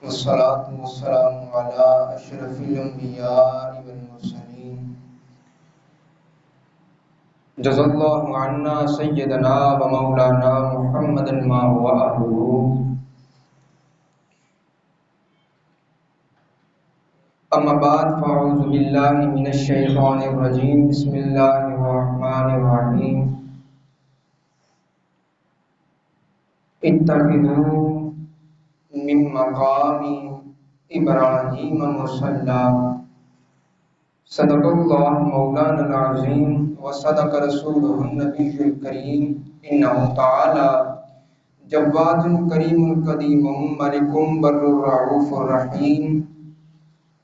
والصلاة والسلام على أشرف الأنبياء والمرسلين جزا الله عنا سيدنا ومولانا محمد ما هو أهله. أما بعد فأعوذ بالله من الشيطان الرجيم. بسم الله الرحمن الرحيم. اتخذوا من مقام إبراهيم مصلى. صدق الله مولانا العظيم وصدق رسوله النبي الكريم. إنه تعالى جواد كريم قديم ملك بر رؤوف رحيم.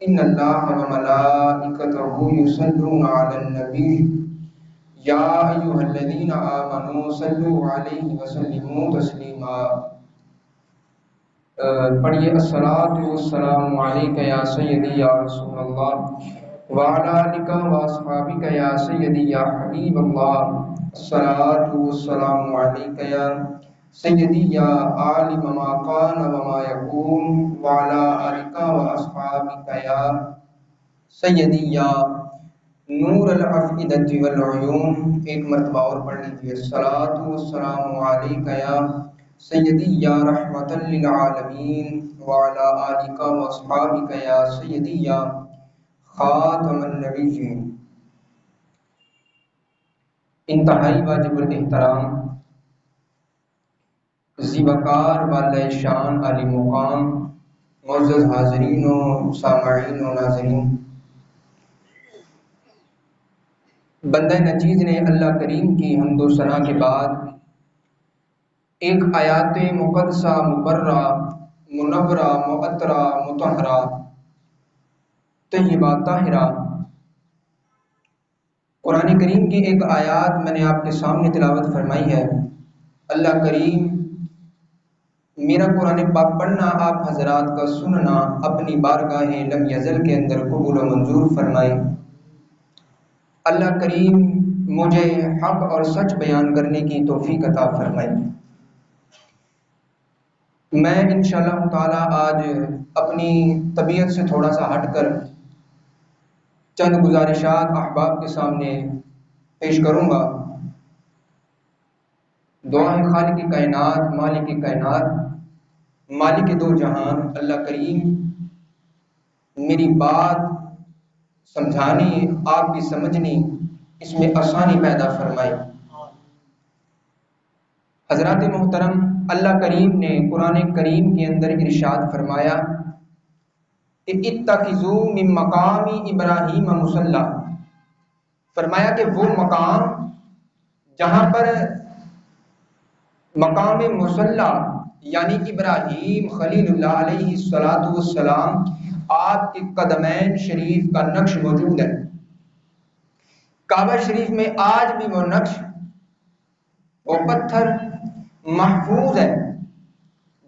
إن الله وملائكته يصلون على النبي يا أيها الذين آمنوا صلوا عليه وسلموا تسليما. پڑھیے الصلاۃ والسلام علیک یا سیدی یا رسول اللہ وعلی آلک و اصحابک یا سیدی یا حبیب اللہ. الصلاۃ والسلام علیک یا سیدی یا عالم ما کان وما یکون وعلی آلک و اصحابک یا سیدی یا نور الافئدۃ والعیون. ایک مرتبہ اور پڑھ لیجیے. الصلاۃ والسلام علیک یا سیدی یا رحمت للعالمین وعلی آلک و اصحابک یا سیدی یا خاتم النبیین. انتہائی واجب الاحترام ذی وقار والا شان علی مقام معزز حاضرین و سامعین و ناظرین، بندہ نچیز نے اللہ کریم کی حمد و ثنا کے بعد ایک آیات مقدسہ مبرہ منورہ معطرہ مطہرہ طیبہ طاہرہ قرآن کریم کی ایک آیات میں نے آپ کے سامنے تلاوت فرمائی ہے. اللہ کریم میرا قرآن پاک پڑھنا، آپ حضرات کا سننا اپنی بارگاہ لم یزل کے اندر قبول و منظور فرمائے. اللہ کریم مجھے حق اور سچ بیان کرنے کی توفیق عطا فرمائے. میں انشاءاللہ تعالی آج اپنی طبیعت سے تھوڑا سا ہٹ کر چند گزارشات احباب کے سامنے پیش کروں گا. دعا ہے خالق کائنات مالک کائنات مالک دو جہان، اللہ کریم میری بات سمجھانی، آپ کی سمجھنی، اس میں آسانی پیدا فرمائے. حضرات محترم، اللہ کریم نے قرآن کریم کے اندر ارشاد فرمایا کہ اتخذوا من مقام ابراہیم مصلی، فرمایا کہ وہ مقام جہاں پر مقام مصلی یعنی ابراہیم خلیل اللہ علیہ الصلاۃ والسلام آپ کے قدمین شریف کا نقش موجود ہے. کعبہ شریف میں آج بھی وہ نقش، وہ پتھر محفوظ ہے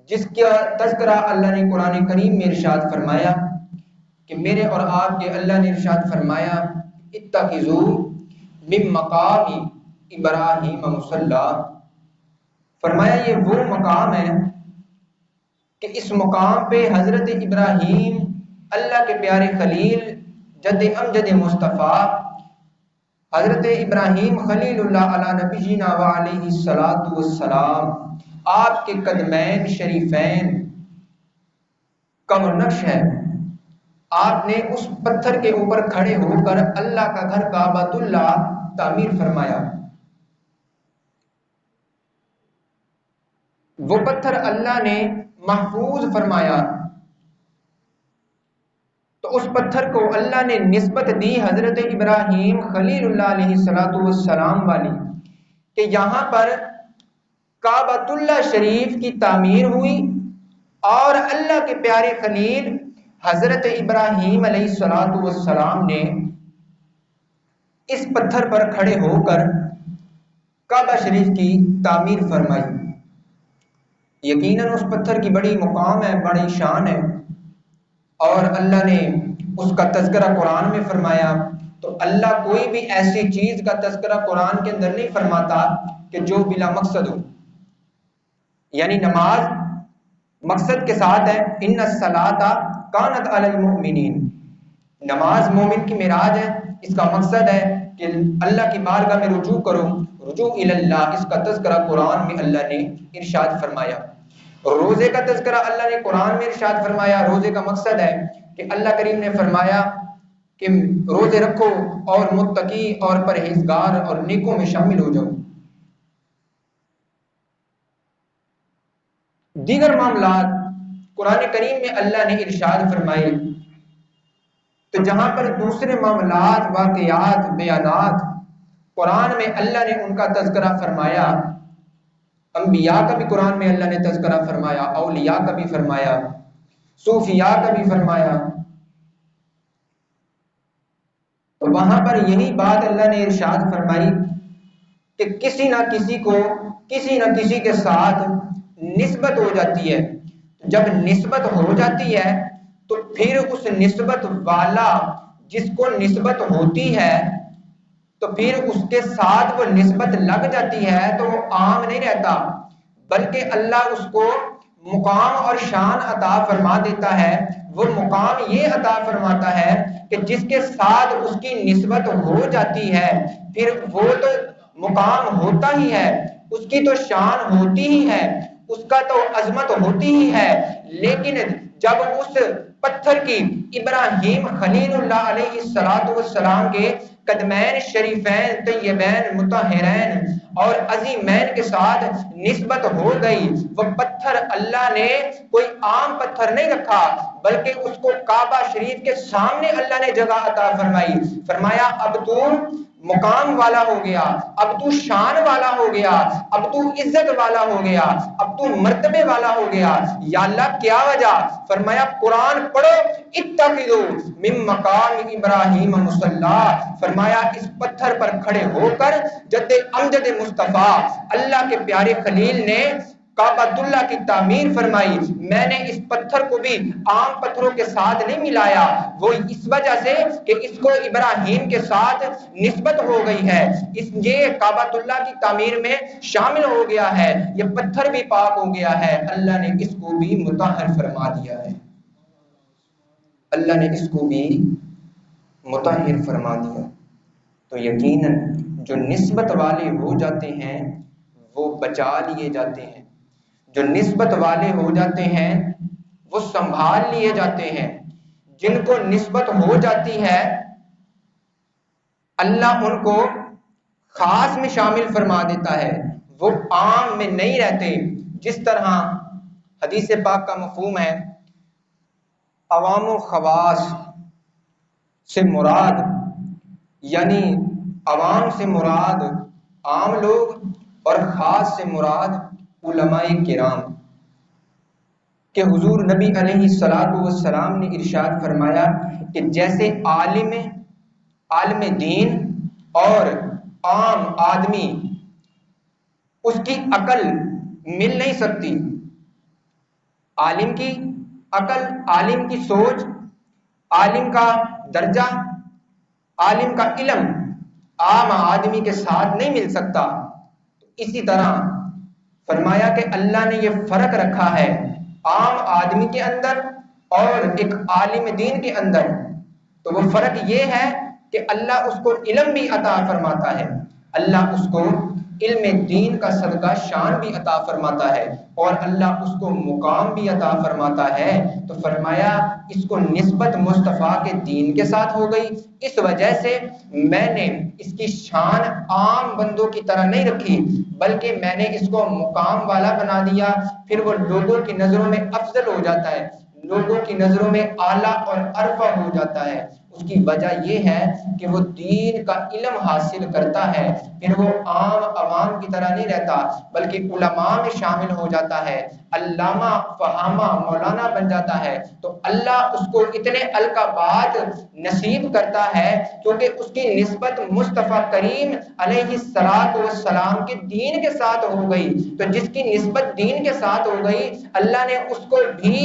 جس کا تذکرہ اللہ نے قرآن کریم میں ارشاد فرمایا کہ میرے اور آپ کے اللہ نے ارشاد فرمایا اتخذوا من مقام ابراہیم مصلی. فرمایا یہ وہ مقام ہے کہ اس مقام پہ حضرت ابراہیم اللہ کے پیارے خلیل جد امجد مصطفیٰ حضرت ابراہیم خلیل اللہ علی نبینا و علیہ الصلاۃ والسلام آپ کے قدمین شریفین کا وہ نقش ہے. آپ نے اس پتھر کے اوپر کھڑے ہو کر اللہ کا گھر کعبۃ اللہ تعمیر فرمایا. وہ پتھر اللہ نے محفوظ فرمایا تو اس پتھر کو اللہ نے نسبت دی حضرت ابراہیم خلیل اللہ علیہ الصلاۃ والسلام والی کہ یہاں پر کعبۃ اللہ شریف کی تعمیر ہوئی اور اللہ کے پیارے خلیل حضرت ابراہیم علیہ الصلاۃ والسلام نے اس پتھر پر کھڑے ہو کر کعبہ شریف کی تعمیر فرمائی. یقیناً اس پتھر کی بڑی مقام ہے، بڑی شان ہے، اور اللہ نے اس کا تذکرہ قرآن میں فرمایا. تو اللہ کوئی بھی ایسی چیز کا تذکرہ قرآن کے اندر نہیں فرماتا کہ جو بلا مقصد ہو. یعنی نماز مقصد کے ساتھ ہے ان الصلاۃ کانت علی المؤمنین، نماز مومن کی معراج ہے، اس کا مقصد ہے کہ اللہ کی بارگاہ میں رجوع کرو، رجوع الی اللہ، اس کا تذکرہ قرآن میں اللہ نے ارشاد فرمایا۔ روزے کا تذکرہ اللہ نے قرآن میں ارشاد فرمایا۔ روزے کا مقصد ہے کہ اللہ کریم نے فرمایا کہ روزے رکھو اور متقی اور پرہیزگار اور نیکوں میں شامل ہو جاؤ۔ دیگر معاملات قرآن کریم میں اللہ نے ارشاد فرمائے، تو جہاں پر دوسرے معاملات، واقعات، بیانات قرآن میں اللہ نے ان کا تذکرہ فرمایا، انبیاء کا بھی قرآن میں اللہ نے تذکرہ فرمایا، اولیاء کا بھی فرمایا، صوفیاء کا بھی فرمایا، تو وہاں پر یہی بات اللہ نے ارشاد فرمائی کہ کسی نہ کسی کو کسی نہ کسی کے ساتھ نسبت ہو جاتی ہے۔ جب نسبت ہو جاتی ہے تو پھر اس نسبت والا جس کو نسبت ہوتی ہے تو پھر اس کے ساتھ وہ نسبت لگ جاتی ہے تو وہ عام نہیں رہتا، بلکہ اللہ اس کو مقام اور شان عطا فرما دیتا ہے۔ وہ مقام یہ عطا فرماتا ہے کہ جس کے ساتھ اس کی نسبت ہو جاتی ہے پھر وہ تو مقام ہوتا ہی ہے، اس کی تو شان ہوتی ہی ہے، اس کا تو عظمت ہوتی ہی ہے، لیکن جب اس پتھر کی ابراہیم خلیل اللہ علیہ السلام کے قدمین شریفین طیبین مطہرین اور عظیمین کے ساتھ نسبت ہو گئی، وہ پتھر اللہ نے کوئی عام پتھر نہیں رکھا بلکہ اس کو کعبہ شریف کے سامنے اللہ نے جگہ عطا فرمائی، فرمایا اب تو مقام والا ہو گیا، اب تو شان والا ہو گیا، اب تو عزت والا ہو گیا، اب تو مرتبے والا ہو گیا۔ یا اللہ کیا وجہ؟ فرمایا قرآن پڑھو، اتخذوا من مقام ابراہیم مصلی، فرمایا اس پتھر پر کھڑے ہو کر جد امجد مصطفیٰ اللہ کے پیارے خلیل نے کعبۃ اللہ کی تعمیر فرمائی، میں نے اس پتھر کو بھی عام پتھروں کے ساتھ نہیں ملایا، وہ اس وجہ سے کہ اس کو ابراہیم کے ساتھ نسبت ہو گئی ہے، یہ کعبۃ اللہ کی تعمیر میں شامل ہو گیا ہے، یہ پتھر بھی پاک ہو گیا ہے، اللہ نے اس کو بھی مطہر فرما دیا ہے، اللہ نے اس کو بھی مطہر فرما دیا۔ تو یقیناً جو نسبت والے ہو جاتے ہیں وہ بچا لیے جاتے ہیں، جو نسبت والے ہو جاتے ہیں وہ سنبھال لیے جاتے ہیں، جن کو نسبت ہو جاتی ہے اللہ ان کو خاص میں شامل فرما دیتا ہے، وہ عام میں نہیں رہتے۔ جس طرح حدیث پاک کا مفہوم ہے عوام و خواص سے مراد، یعنی عوام سے مراد عام لوگ اور خاص سے مراد علماء کرام، کہ حضور نبی علیہ السلام نے ارشاد فرمایا کہ جیسے عالم دین اور عام آدمی اس کی عقل مل نہیں سکتی، عالم کی عقل، عالم کی سوچ، عالم کا درجہ، عالم کا علم عام آدمی کے ساتھ نہیں مل سکتا۔ اسی طرح فرمایا کہ اللہ نے یہ فرق رکھا ہے عام آدمی کے اندر اور ایک عالم دین کے اندر، تو وہ فرق یہ ہے کہ اللہ اس کو علم بھی عطا فرماتا ہے، اللہ اس کو علم دین کا صدقہ شان بھی عطا فرماتا ہے اور اللہ اس کو مقام بھی عطا فرماتا ہے۔ تو فرمایا اس کو نسبت مصطفیٰ کے دین کے ساتھ ہو گئی، اس وجہ سے میں نے اس کی شان عام بندوں کی طرح نہیں رکھی بلکہ میں نے اس کو مقام والا بنا دیا، پھر وہ لوگوں کی نظروں میں افضل ہو جاتا ہے، لوگوں کی نظروں میں اعلیٰ اور ارفع ہو جاتا ہے۔ اس کی وجہ یہ ہے کہ وہ دین کا علم حاصل کرتا ہے، پھر وہ عام عوام کی طرح نہیں رہتا بلکہ علماء میں شامل ہو جاتا ہے، علامہ فہامہ مولانا بن جاتا ہے۔ تو اللہ اس کو اتنے القابات نصیب کرتا ہے کیونکہ اس کی نسبت مصطفیٰ کریم علیہ السلام کے دین کے ساتھ ہو گئی، تو جس کی نسبت دین کے ساتھ ہو گئی اللہ نے اس کو بھی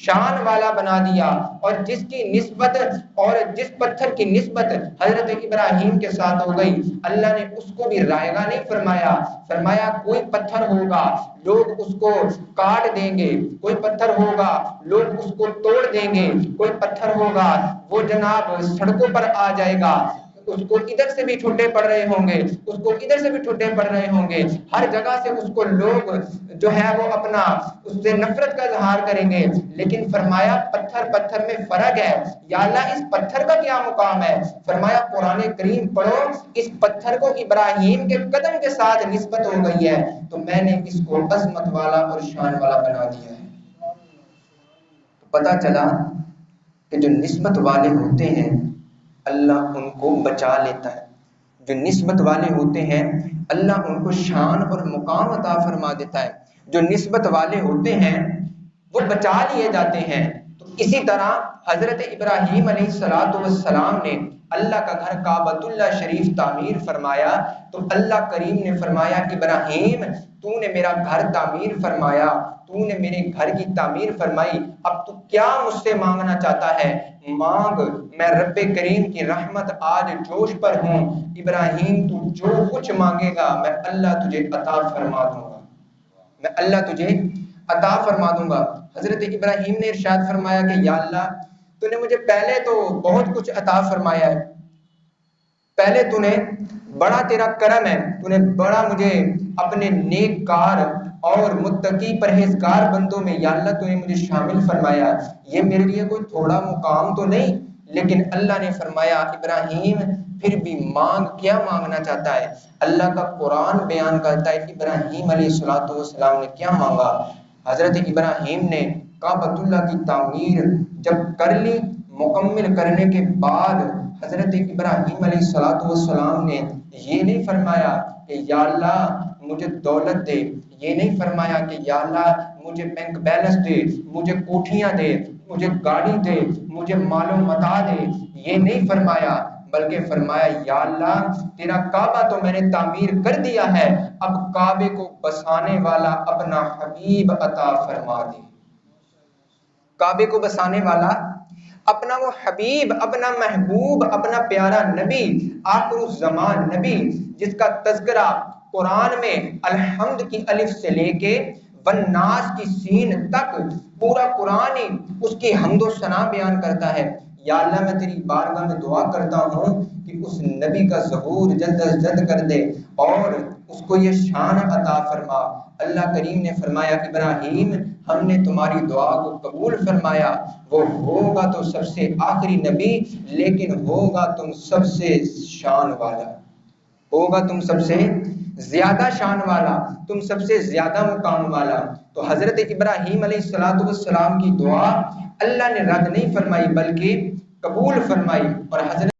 شان والا بنا دیا، اور جس کی نسبت اور جس پتھر کی نسبت حضرت ابراہیم کے ساتھ ہو گئی اللہ نے اس کو بھی رائگاں نہیں فرمایا، فرمایا کوئی پتھر ہوگا لوگ اس کو کاٹ دیں گے، کوئی پتھر ہوگا لوگ اس کو توڑ دیں گے، کوئی پتھر ہوگا وہ جناب سڑکوں پر آ جائے گا، اس کو ادھر سے بھی ٹھوٹے پڑ رہے ہوں گے، اس کو ادھر سے بھی ٹھوٹے پڑ رہے ہوں گے، ہر جگہ سے اس کو لوگ جو ہے وہ اپنا اس سے نفرت کا اظہار کریں گے، لیکن فرمایا پتھر پتھر میں فرق ہے، یا اللہ اس پتھر کا کیا مقام ہے؟ فرمایا قرآن کریم پڑھو، اس پتھر کو ابراہیم کے قدم کے ساتھ نسبت ہو گئی ہے تو میں نے اس کو عظمت والا اور شان والا بنا دیا ہے۔ پتہ چلا کہ جو نسبت والے ہوتے ہیں اللہ ان کو بچا لیتا ہے، جو نسبت والے ہوتے ہیں اللہ ان کو شان اور مقام عطا فرما دیتا ہے، جو نسبت والے ہوتے ہیں وہ بچا لیے جاتے ہیں۔ تو اسی طرح حضرت ابراہیم علیہ السلام نے اللہ کا گھر کعبۃ اللہ شریف تعمیر فرمایا تو اللہ کریم نے فرمایا ابراہیم تو نے میرا گھر تعمیر فرمایا، تو نے میرے گھر کی تعمیر فرمائی، اب تو کیا مجھ سے مانگنا چاہتا ہے مانگ، میں رب کریم کی رحمت آج جوش پر ہوں، ابراہیم تو جو کچھ مانگے گا میں اللہ تجھے عطا فرما دوں گا، میں اللہ تجھے عطا فرما دوں گا۔ حضرت ابراہیم نے ارشاد فرمایا کہ یا اللہ تو نے مجھے پہلے تو بہت کچھ عطا فرمایا ہے، پہلے تو نے بڑا تیرا کرم ہے، تو نے بڑا مجھے اپنے نیک کار اور متقی پرہیزگار بندوں میں یا اللہ تو نے مجھے شامل فرمایا، یہ میرے لیے کوئی تھوڑا مقام تو نہیں، لیکن اللہ نے فرمایا ابراہیم پھر بھی مانگ، کیا مانگنا چاہتا ہے؟ اللہ کا قرآن بیان کرتا ہے ابراہیم علیہ السلام نے کیا مانگا۔ حضرت ابراہیم نے کعبۃ اللہ کی تعمیر جب کر لی، مکمل کرنے کے بعد حضرت ابراہیم علیہ السلام نے یہ نہیں فرمایا کہ یا اللہ مجھے دولت دے، یہ نہیں فرمایا کہ یا اللہ مجھے بینک بیلنس دے، مجھے کوٹھیاں دے، مجھے گاڑی دے، مجھے مال و متاع دے، یہ نہیں فرمایا، بلکہ فرمایا یا اللہ تیرا کعبہ تو میں نے تعمیر کر دیا ہے، اب کعبے کو بسانے والا اپنا حبیب عطا فرما دے۔ کعبے کو بسانے والا اپنا وہ حبیب، اپنا محبوب، اپنا پیارا نبی، آخر الزمان نبی جس کا تذکرہ قرآن میں الحمد کی الف سے لے کے والناس کی سین تک پورا قرآن ہی اس کی حمد و ثنا بیان کرتا ہے۔ یا اللہ میں تیری بارگاہ میں دعا کرتا ہوں کہ اس نبی کا ظہور جلد از جلد کر دے اور اس کو یہ شان عطا فرما۔ اللہ کریم نے فرمایا ابراہیم ہم نے تمہاری دعا کو قبول فرمایا، وہ ہوگا تو سب سے آخری نبی لیکن ہوگا تم سب سے شان والا، ہوگا تم سب سے زیادہ شان والا، تم سب سے زیادہ مقام والا۔ تو حضرت ابراہیم علیہ السلام کی دعا اللہ نے رد نہیں فرمائی بلکہ قبول فرمائی، اور حضرت